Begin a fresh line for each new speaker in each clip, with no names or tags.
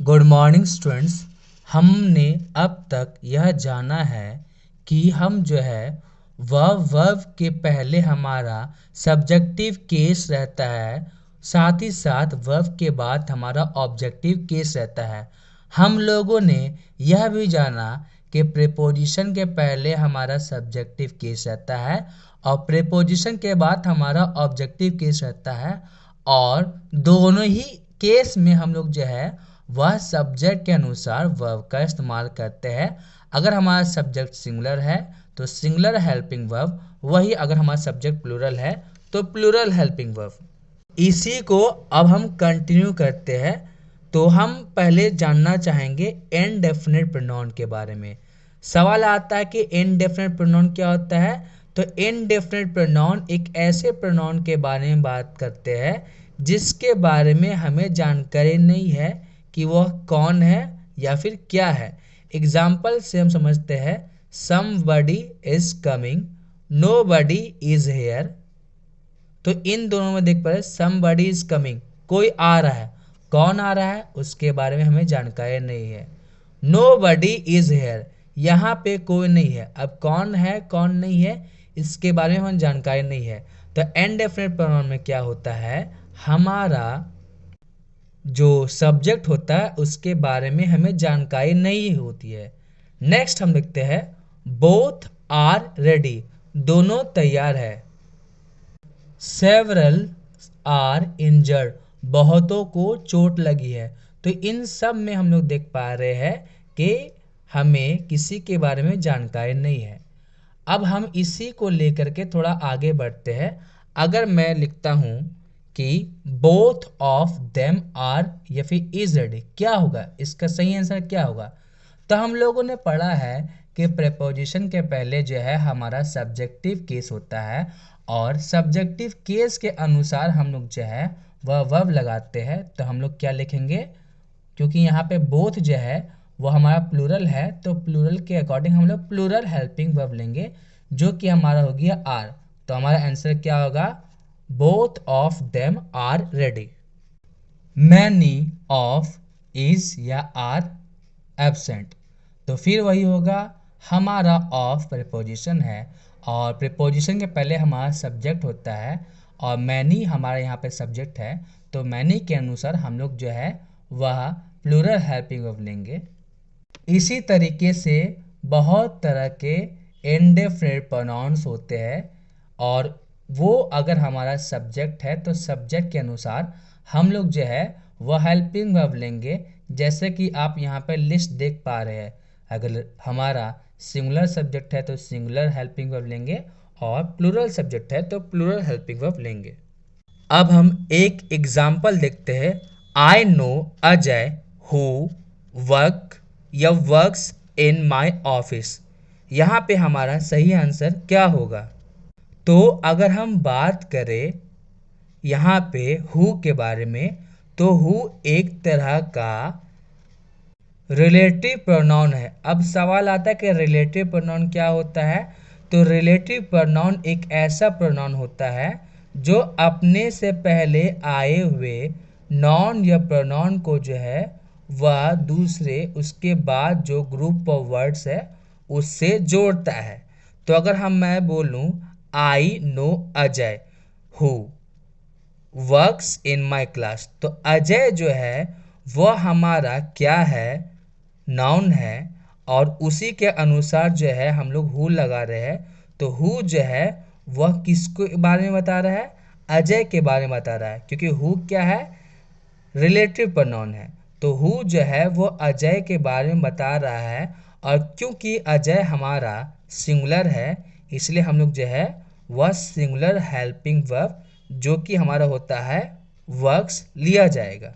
Good morning students. हमने अब तक यह जाना है कि हम जो है वर्ब के पहले हमारा सब्जेक्टिव केस रहता है, साथ ही साथ वर्ब के बाद हमारा ऑब्जेक्टिव केस रहता है। हम लोगों ने यह भी जाना कि प्रीपोजिशन के पहले हमारा सब्जेक्टिव केस रहता है और प्रीपोजिशन के बाद हमारा ऑब्जेक्टिव केस रहता है, और दोनों ही केस में हम लोग जो है वह सब्जेक्ट के अनुसार वर्ब का इस्तेमाल करते हैं। अगर हमारा सब्जेक्ट सिंगुलर है तो सिंगुलर हेल्पिंग वर्ब, वही अगर हमारा सब्जेक्ट प्लूरल है तो प्लूरल हेल्पिंग वर्ब। इसी को अब हम कंटिन्यू करते हैं। तो हम पहले जानना चाहेंगे इनडेफिनिट प्रोनाउन के बारे में। सवाल आता है कि इनडेफिनिट प्रोनाउन क्या होता है। तो इनडेफिनिट प्रोनाउन एक ऐसे प्रोनाउन के बारे में बात करते हैं जिसके बारे में हमें जानकारी नहीं है कि वह कौन है या फिर क्या है। एग्जाम्पल से हम समझते हैं, somebody is coming, nobody is here. तो इन दोनों में देख पा रहे, समबडी इज कमिंग, कोई आ रहा है, कौन आ रहा है उसके बारे में हमें जानकारी नहीं है। नोबडी इज हेयर, यहाँ पे कोई नहीं है। अब कौन है कौन नहीं है इसके बारे में हमें जानकारी नहीं है। तो इनडेफिनिट प्रोनाउन में क्या होता है, हमारा जो सब्जेक्ट होता है उसके बारे में हमें जानकारी नहीं होती है। नेक्स्ट हम देखते हैं, बोथ आर रेडी, दोनों तैयार है। सेवरल आर इंजर्ड, बहुतों को चोट लगी है। तो इन सब में हम लोग देख पा रहे हैं कि हमें किसी के बारे में जानकारी नहीं है। अब हम इसी को लेकर के थोड़ा आगे बढ़ते हैं। अगर मैं लिखता हूं कि बोथ ऑफ देम आर या फिर इज रेडी, क्या होगा, इसका सही आंसर क्या होगा। तो हम लोगों ने पढ़ा है कि प्रीपोजिशन के पहले जो है हमारा सब्जेक्टिव केस होता है, और सब्जेक्टिव केस के अनुसार हम लोग जो है वह वर्ब लगाते हैं। तो हम लोग क्या लिखेंगे, क्योंकि यहाँ पे बोथ जो है वो हमारा प्लूरल है, तो प्लूरल के अकॉर्डिंग हम लोग प्लूरल हेल्पिंग वर्ब लेंगे, जो कि हमारा हो गया आर। तो हमारा आंसर क्या होगा, both of them are ready. Many of is या आर एब्सेंट, तो फिर वही होगा, हमारा ऑफ प्रीपोजिशन है और प्रीपोजिशन के पहले हमारा सब्जेक्ट होता है, और मैनी हमारा यहाँ पे सब्जेक्ट है। तो मैनी के अनुसार हम लोग जो है वह प्लूरल हेल्पिंग वर्ब लेंगे। इसी तरीके से बहुत तरह के इंडेफिनिट प्रोनाउंस होते हैं, और वो अगर हमारा सब्जेक्ट है तो सब्जेक्ट के अनुसार हम लोग जो है वह हेल्पिंग वर्ब लेंगे। जैसे कि आप यहाँ पर लिस्ट देख पा रहे हैं, अगर हमारा सिंगुलर सब्जेक्ट है तो सिंगुलर हेल्पिंग वर्ब लेंगे, और प्लूरल सब्जेक्ट है तो प्लूरल हेल्पिंग वर्ब लेंगे। अब हम एक एग्जाम्पल देखते हैं। I know Ajay who work या वर्क्स इन माई ऑफिस, यहाँ पे हमारा सही आंसर क्या होगा। तो अगर हम बात करें यहाँ पे हु के बारे में, तो हु एक तरह का रिलेटिव प्रोनाउन है। अब सवाल आता है कि रिलेटिव प्रोनाउन क्या होता है। तो रिलेटिव प्रोनाउन एक ऐसा प्रोनाउन होता है जो अपने से पहले आए हुए नॉन या प्रोनाउन को जो है वह दूसरे उसके बाद जो ग्रुप ऑफ वर्ड्स है उससे जोड़ता है। तो अगर मैं बोलूं I know Ajay who works in my class, तो अजय जो है वह हमारा क्या है, नाउन है, और उसी के अनुसार जो है हम लोग हु लगा रहे हैं। तो हु जो है वह किसके बारे में बता रहा है, अजय के बारे में बता रहा है, क्योंकि हु क्या है, रिलेटिव प्रोनाउन है। तो हु जो है वो अजय के बारे में बता रहा है, और क्योंकि अजय हमारा सिंगुलर है इसलिए हम लोग जो है वह सिंगुलर हेल्पिंग वर्ब जो कि हमारा होता है वर्क्स लिया जाएगा।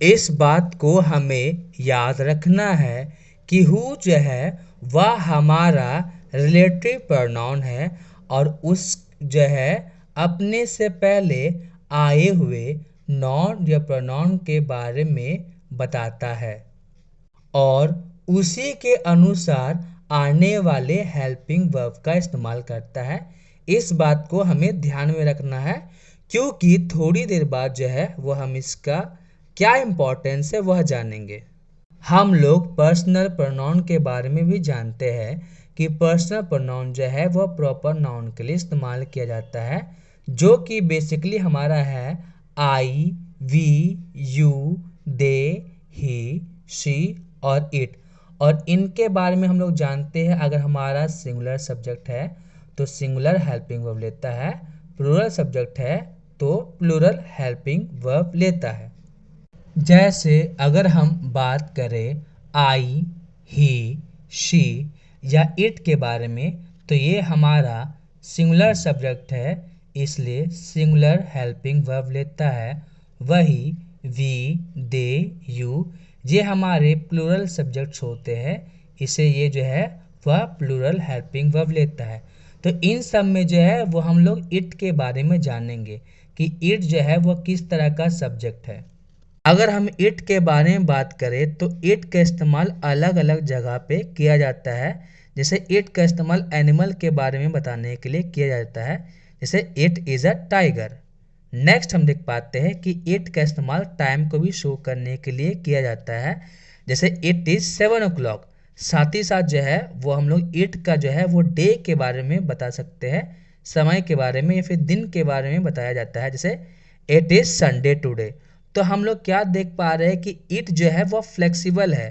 इस बात को हमें याद रखना है कि हु जो है वह हमारा रिलेटिव प्रोनाउन है, और उस जो है अपने से पहले आए हुए नाउन या प्रोनाउन के बारे में बताता है, और उसी के अनुसार आने वाले हेल्पिंग वर्ब का इस्तेमाल करता है। इस बात को हमें ध्यान में रखना है, क्योंकि थोड़ी देर बाद जो है वो हम इसका क्या इम्पोर्टेंस है वह जानेंगे। हम लोग पर्सनल प्रोनाउन के बारे में भी जानते हैं कि पर्सनल प्रोनाउन जो है वह प्रॉपर नाउन के लिए इस्तेमाल किया जाता है, जो कि बेसिकली हमारा है I, we, you, they, he, she और इट। और इनके बारे में हम लोग जानते हैं, अगर हमारा सिंगुलर सब्जेक्ट है तो सिंगुलर हेल्पिंग वर्ब लेता है, प्लूरल सब्जेक्ट है तो प्लूरल हेल्पिंग वर्ब लेता है। जैसे अगर हम बात करें आई, ही, शी या इट के बारे में, तो ये हमारा सिंगुलर सब्जेक्ट है, इसलिए सिंगुलर हेल्पिंग वर्ब लेता है। वही वी, दे, यू ये हमारे प्लूरल सब्जेक्ट्स होते हैं, इसे ये जो है वह प्लूरल हेल्पिंग वर्ब लेता है। तो इन सब में जो है वो हम लोग इट के बारे में जानेंगे कि इट जो है वह किस तरह का सब्जेक्ट है। अगर हम इट के बारे में बात करें तो इट का इस्तेमाल अलग अलग जगह पे किया जाता है। जैसे इट का इस्तेमाल एनिमल के बारे में बताने के लिए किया जाता है, जैसे it is a tiger. Next हम देख पाते हैं कि इट का इस्तेमाल टाइम को भी शो करने के लिए किया जाता है, जैसे इट इज़ 7 o'clock। साथ ही साथ जो है वो हम लोग इट का जो है वो डे के बारे में बता सकते हैं, समय के बारे में या फिर दिन के बारे में बताया जाता है, जैसे इट इज़ संडे टुडे। तो हम लोग क्या देख पा रहे हैं कि इट जो है वो फ्लेक्सिबल है,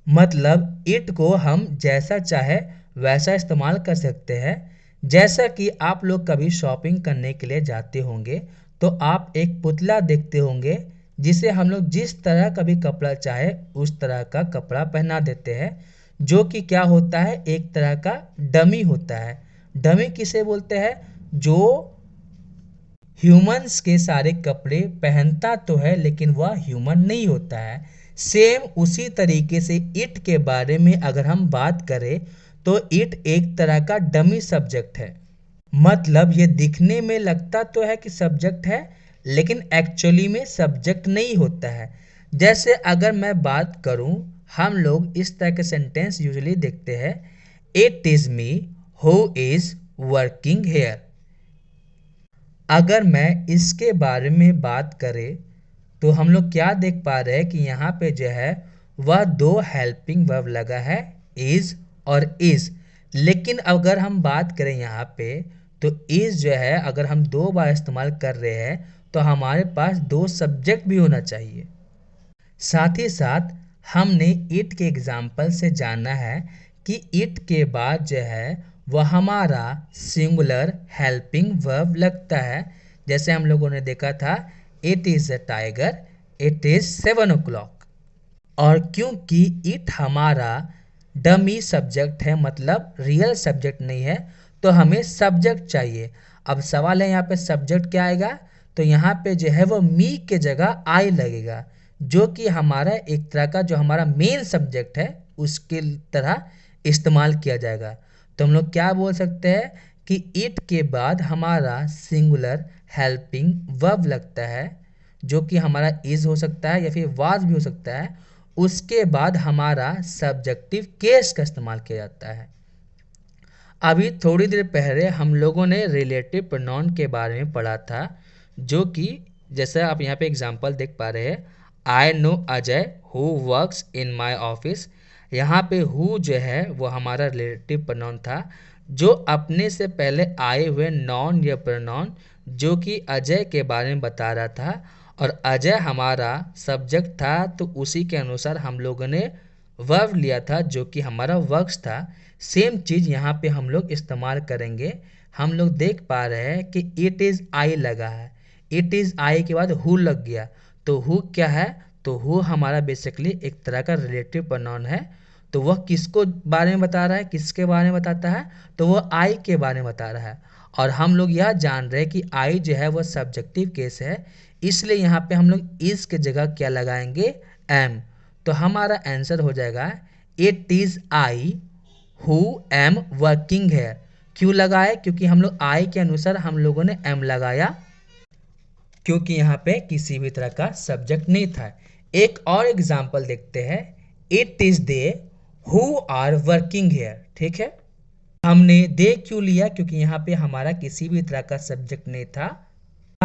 मतलब इट को हम जैसा चाहे वैसा इस्तेमाल कर सकते हैं। जैसा कि आप लोग कभी शॉपिंग करने के लिए जाते होंगे तो आप एक पुतला देखते होंगे, जिसे हम लोग जिस तरह का भी कपड़ा चाहे उस तरह का कपड़ा पहना देते हैं, जो कि क्या होता है, एक तरह का डमी होता है। डमी किसे बोलते हैं? जो ह्यूमंस के सारे कपड़े पहनता तो है लेकिन वह ह्यूमन नहीं होता है। सेम उसी तरीके से इट के बारे में अगर हम बात करें तो इट एक तरह का डमी सब्जेक्ट है, मतलब ये दिखने में लगता तो है कि सब्जेक्ट है लेकिन एक्चुअली में सब्जेक्ट नहीं होता है। जैसे अगर मैं बात करूं, हम लोग इस तरह के सेंटेंस यूजुअली देखते हैं, it is me who is working here. अगर मैं इसके बारे में बात करें तो हम लोग क्या देख पा रहे हैं कि यहाँ पे जो है वह दो हेल्पिंग वर्ब लगा है, इज और इज। लेकिन अगर हम बात करें यहाँ पे तो इज जो है अगर हम दो बार इस्तेमाल कर रहे हैं तो हमारे पास दो सब्जेक्ट भी होना चाहिए। साथ ही साथ हमने इट के एग्जाम्पल से जाना है कि इट के बाद जो है वह हमारा सिंगुलर हेल्पिंग वर्ब लगता है। जैसे हम लोगों ने देखा था, it is a tiger, it is 7 o'clock। और क्योंकि इट हमारा डमी सब्जेक्ट है, मतलब रियल सब्जेक्ट नहीं है, तो हमें सब्जेक्ट चाहिए। अब सवाल है यहाँ पे सब्जेक्ट क्या आएगा, तो यहाँ पे जो है वो मी के जगह आई लगेगा, जो कि हमारा एक तरह का जो हमारा मेन सब्जेक्ट है उसके तरह इस्तेमाल किया जाएगा। तो हम लोग क्या बोल सकते हैं कि इट के बाद हमारा सिंगुलर हेल्पिंग वर्ब लगता है, जो कि हमारा इज हो सकता है या फिर वाज भी हो सकता है। उसके बाद हमारा सब्जेक्टिव केस का इस्तेमाल किया जाता है। अभी थोड़ी देर पहले हम लोगों ने रिलेटिव प्रोनाउन के बारे में पढ़ा था, जो कि जैसे आप यहाँ पे एग्जांपल देख पा रहे हैं, I know Ajay who works in my office. यहाँ पे हु जो है वो हमारा रिलेटिव प्रोनाउन था, जो अपने से पहले आए हुए नॉन या प्रोनाउन जो कि अजय के बारे में बता रहा था, और अजय हमारा सब्जेक्ट था, तो उसी के अनुसार हम लोगों ने वर्ब लिया था जो कि हमारा वर्क्स था। सेम चीज़ यहाँ पे हम लोग इस्तेमाल करेंगे। हम लोग देख पा रहे हैं कि इट इज़ आई लगा है, इट इज़ आई के बाद हु लग गया, तो हु क्या है, तो हु हमारा बेसिकली एक तरह का रिलेटिव प्रोनाउन है। तो वह किसको बारे में बता रहा है, किसके बारे में बताता है, तो वह आई के बारे में बता रहा है। और हम लोग यह जान रहे हैं कि आई जो है वह सब्जेक्टिव केस है, इसलिए यहाँ पे हम लोग इस के जगह क्या लगाएंगे, एम। तो हमारा आंसर हो जाएगा it is I who am working है। क्यों लगाए, क्योंकि हम लोग आई के अनुसार हम लोगों ने एम लगाया, क्योंकि यहाँ पे किसी भी तरह का सब्जेक्ट नहीं था। एक और एग्जांपल देखते हैं, it is they who are working here. ठीक है, हमने दे क्यों लिया, क्योंकि यहाँ पे हमारा किसी भी तरह का सब्जेक्ट नहीं था।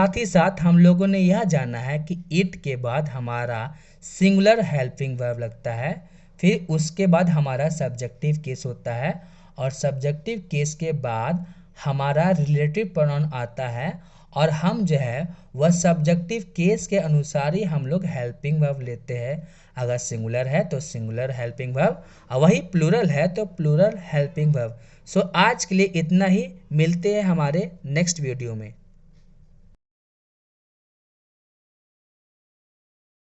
साथ ही साथ हम लोगों ने यह जाना है कि इट के बाद हमारा सिंगुलर हेल्पिंग वर्ब लगता है, फिर उसके बाद हमारा सब्जेक्टिव केस होता है और सब्जेक्टिव केस के बाद हमारा रिलेटिव प्रोनाउन आता है और हम जो है वह सब्जेक्टिव केस के अनुसार ही हम लोग हेल्पिंग वर्ब लेते हैं। अगर सिंगुलर है तो सिंगुलर हेल्पिंग वर्ब और वही प्लूरल है तो प्लूरल हेल्पिंग वर्ब। सो आज के लिए इतना ही, मिलते हैं हमारे नेक्स्ट वीडियो में।